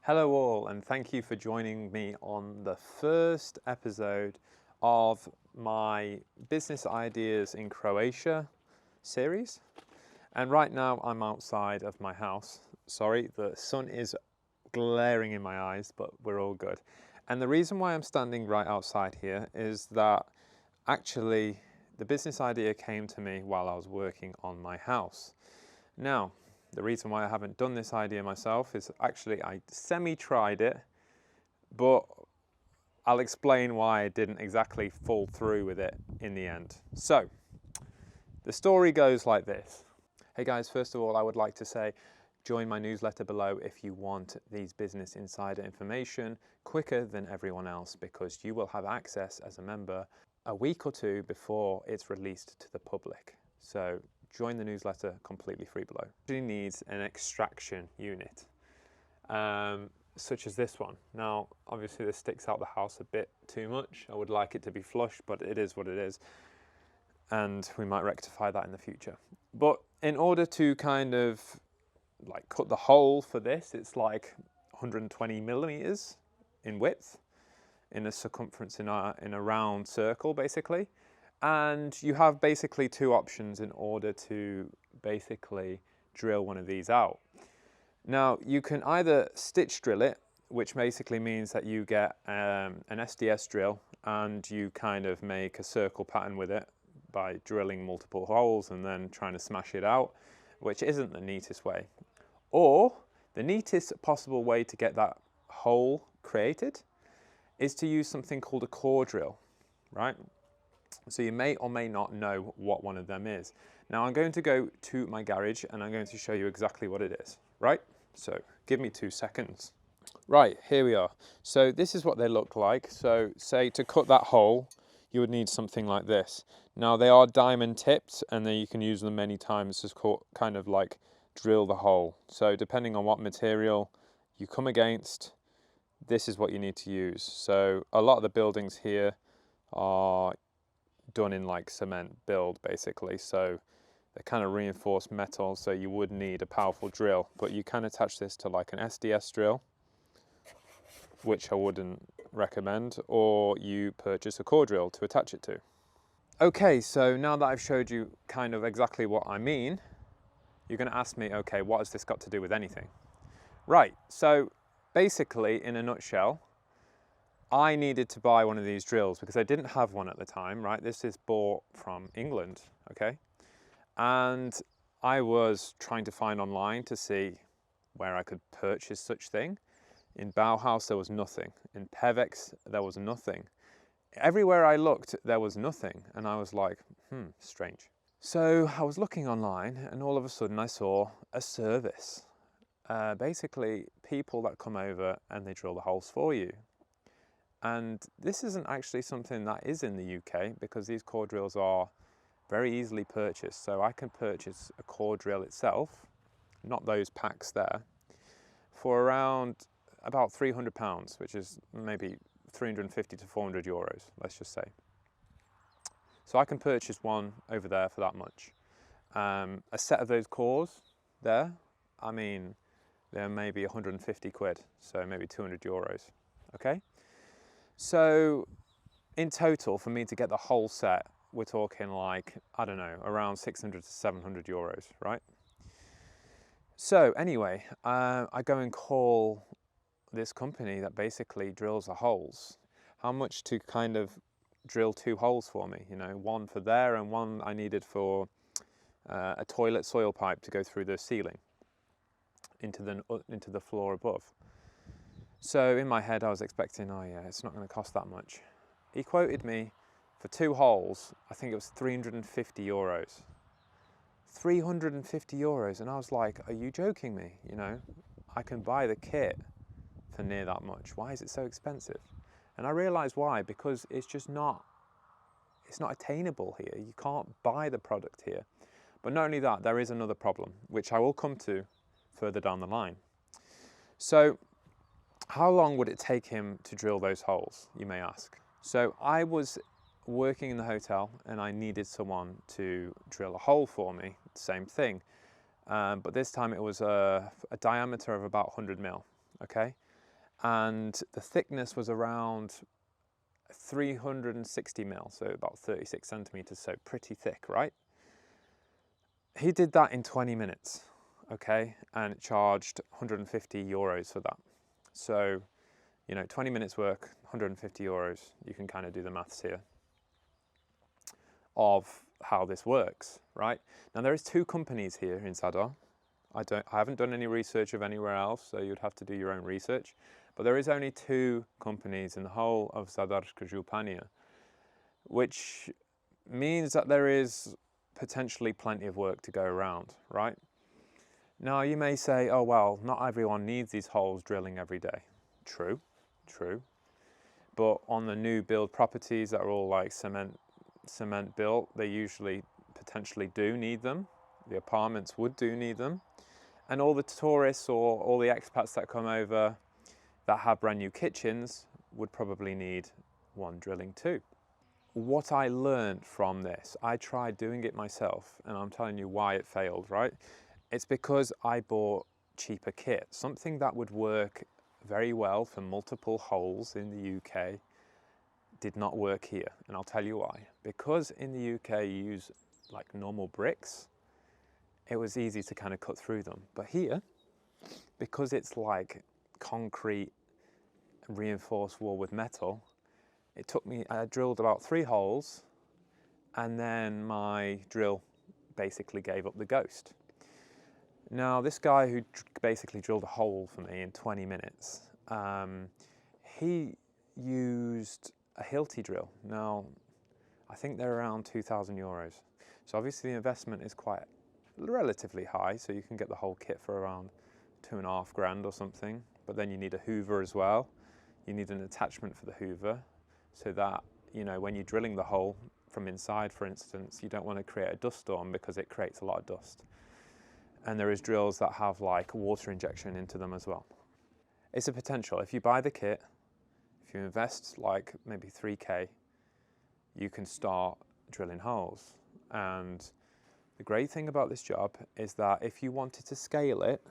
Hello all, and thank you for joining me on the first episode of my Business Ideas in Croatia series. And right now I'm outside of my house. Sorry, the sun is glaring in my eyes, but we're all good. And the reason why I'm standing right outside here is that actually the business idea came to me while I was working on my house. Now, the reason why I haven't done this idea myself is actually I semi-tried it, but I'll explain why I didn't exactly fall through with it in the end. So, the story goes like this. Hey guys, first of all, I would like to say, join my newsletter below if you want these business insider information quicker than everyone else, because you will have access as a member a week or two before it's released to the public. So, join the newsletter completely free below. It needs an extraction unit, such as this one. Now, obviously this sticks out the house a bit too much. I would like it to be flush, but it is what it is. And we might rectify that in the future. But in order to kind of like cut the hole for this, it's like 120 millimeters in width, in a circumference in a round circle, basically. And you have basically two options in order to basically drill one of these out. Now, you can either stitch drill it, which basically means that you get an SDS drill and you kind of make a circle pattern with it by drilling multiple holes and then trying to smash it out, which isn't the neatest way. Or the neatest possible way to get that hole created is to use something called a core drill, right? So you may or may not know what one of them is. Now I'm going to go to my garage and I'm going to show you exactly what it is, right? So give me 2 seconds. Right, here we are. So this is what they look like. So say to cut that hole, you would need something like this. Now they are diamond tipped and then you can use them many times to kind of like drill the hole. So depending on what material you come against, this is what you need to use. So a lot of the buildings here are done in like cement build basically, so they're kind of reinforced metal, so you would need a powerful drill, but you can attach this to like an SDS drill, which I wouldn't recommend, or you purchase a core drill to attach it to. Okay, so now that I've showed you kind of exactly what I mean, you're going to ask me, okay, what has this got to do with anything? Right, so basically in a nutshell, I needed to buy one of these drills because I didn't have one at the time, right? This is bought from England, okay? And I was trying to find online to see where I could purchase such thing. In Bauhaus, there was nothing. In Pevex, there was nothing. Everywhere I looked, there was nothing. And I was like, strange. So I was looking online and all of a sudden I saw a service. Basically, people that come over and they drill the holes for you. And this isn't actually something that is in the UK because these core drills are very easily purchased. So I can purchase a core drill itself, not those packs there, for around about £300, which is maybe 350 to 400 euros, let's just say. So I can purchase one over there for that much. A set of those cores there, I mean, they're maybe 150 quid, so maybe 200 euros, okay? So in total, for me to get the whole set, we're talking like, I don't know, around 600 to 700 euros, right? So anyway, I go and call this company that basically drills the holes. How much to kind of drill 2 holes for me, you know, one for there and one I needed for a toilet soil pipe to go through the ceiling into the floor above. So in my head I was expecting, oh yeah, it's not going to cost that much. He quoted me for 2 holes, I think it was 350 euros. 350 euros, and I was like, are you joking me? You know, I can buy the kit for near that much. Why is it so expensive? And I realised why, because it's just not attainable here. You can't buy the product here. But not only that, there is another problem, which I will come to further down the line. So how long would it take him to drill those holes, you may ask? So I was working in the hotel and I needed someone to drill a hole for me, same thing. But this time it was a diameter of about 100 mil, okay? and the thickness was around 360 mil, so about 36 centimeters, so pretty thick, right? He did that in 20 minutes, okay, and charged 150 euros for that. So, 20 minutes work, 150 euros, you can kind of do the maths here of how this works, right? Now there is 2 companies here in Zadar. I haven't done any research of anywhere else, so you'd have to do your own research. But there is only 2 companies in the whole of Zadarska Županija, which means that there is potentially plenty of work to go around, right? Now you may say, oh well, not everyone needs these holes drilling every day. True. But on the new build properties that are all like cement built, they usually potentially do need them. The apartments do need them. And all the tourists or all the expats that come over that have brand new kitchens would probably need one drilling too. What I learned from this, I tried doing it myself, and I'm telling you why it failed, right? It's because I bought cheaper kit, something that would work very well for multiple holes in the UK did not work here, and I'll tell you why. Because in the UK you use like normal bricks, it was easy to kind of cut through them. But here, because it's like concrete reinforced wall with metal, I drilled about 3 holes, and then my drill basically gave up the ghost. Now this guy who basically drilled a hole for me in 20 minutes, he used a Hilti drill. Now, I think they're around 2,000 euros. So obviously the investment is quite relatively high, so you can get the whole kit for around 2.5 grand or something. But then you need a hoover as well. You need an attachment for the hoover, so that, when you're drilling the hole from inside, for instance, you don't want to create a dust storm because it creates a lot of dust. And there is drills that have like water injection into them as well. It's a potential. If you buy the kit, if you invest like maybe 3k, you can start drilling holes. And the great thing about this job is that if you wanted to scale it,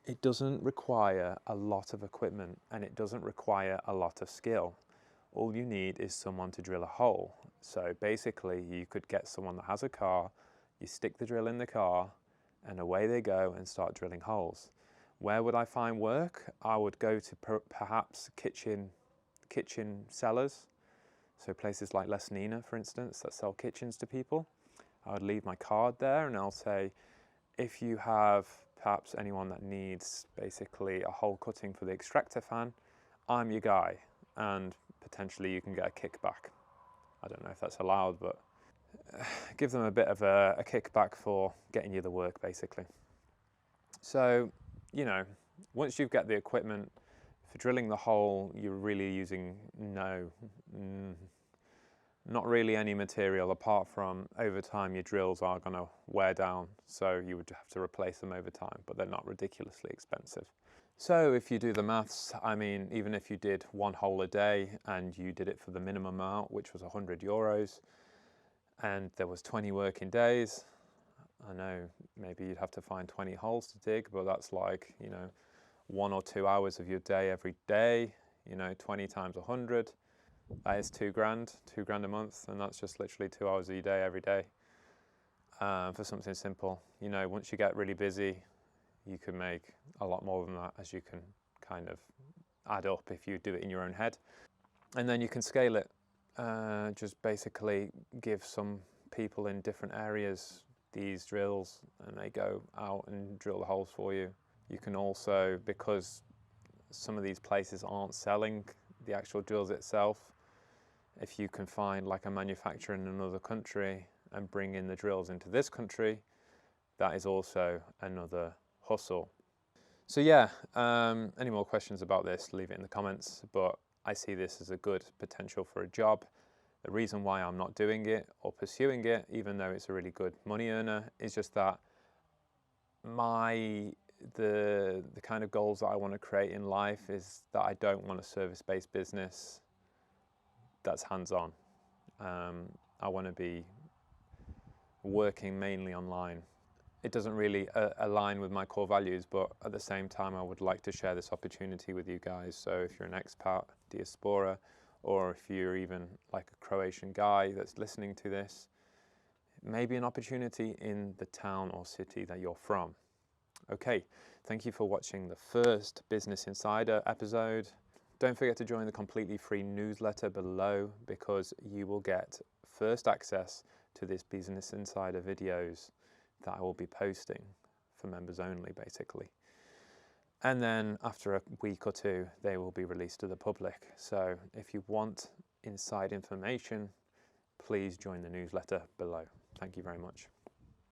it doesn't require a lot of equipment and it doesn't require a lot of skill. All you need is someone to drill a hole. So basically you could get someone that has a car, you stick the drill in the car, and away they go and start drilling holes. Where would I find work? I would go to perhaps kitchen sellers, so places like Lesnina, for instance, that sell kitchens to people. I would leave my card there and I'll say, if you have perhaps anyone that needs basically a hole cutting for the extractor fan, I'm your guy, and potentially you can get a kickback. I don't know if that's allowed, but give them a bit of a kickback for getting you the work, basically. So, once you've got the equipment for drilling the hole, you're really using not really any material, apart from over time your drills are going to wear down, so you would have to replace them over time, but they're not ridiculously expensive. So if you do the maths, I mean, even if you did 1 hole a day and you did it for the minimum amount, which was 100 euros, and there was 20 working days, I know maybe you'd have to find 20 holes to dig, but that's like, 1 or 2 hours of your day every day, 20 times 100, that is 2 grand a month, and that's just literally 2 hours of your day every day for something simple. Once you get really busy, you can make a lot more than that, as you can kind of add up if you do it in your own head. And then you can scale it. Just basically give some people in different areas these drills and they go out and drill the holes for you. You can also, because some of these places aren't selling the actual drills itself, if you can find like a manufacturer in another country and bring in the drills into this country, that is also another hustle. So yeah, any more questions about this, leave it in the comments, but I see this as a good potential for a job. The reason why I'm not doing it or pursuing it, even though it's a really good money earner, is just that the kind of goals that I want to create in life is that I don't want a service-based business that's hands-on. I want to be working mainly online. it doesn't really align with my core values, but at the same time, I would like to share this opportunity with you guys. So if you're an expat, diaspora, or if you're even like a Croatian guy that's listening to this, maybe an opportunity in the town or city that you're from. Okay, thank you for watching the first Business Insider episode. Don't forget to join the completely free newsletter below, because you will get first access to this Business Insider videos that I will be posting for members only, basically. And then after a week or two, they will be released to the public. So if you want inside information, please join the newsletter below. Thank you very much.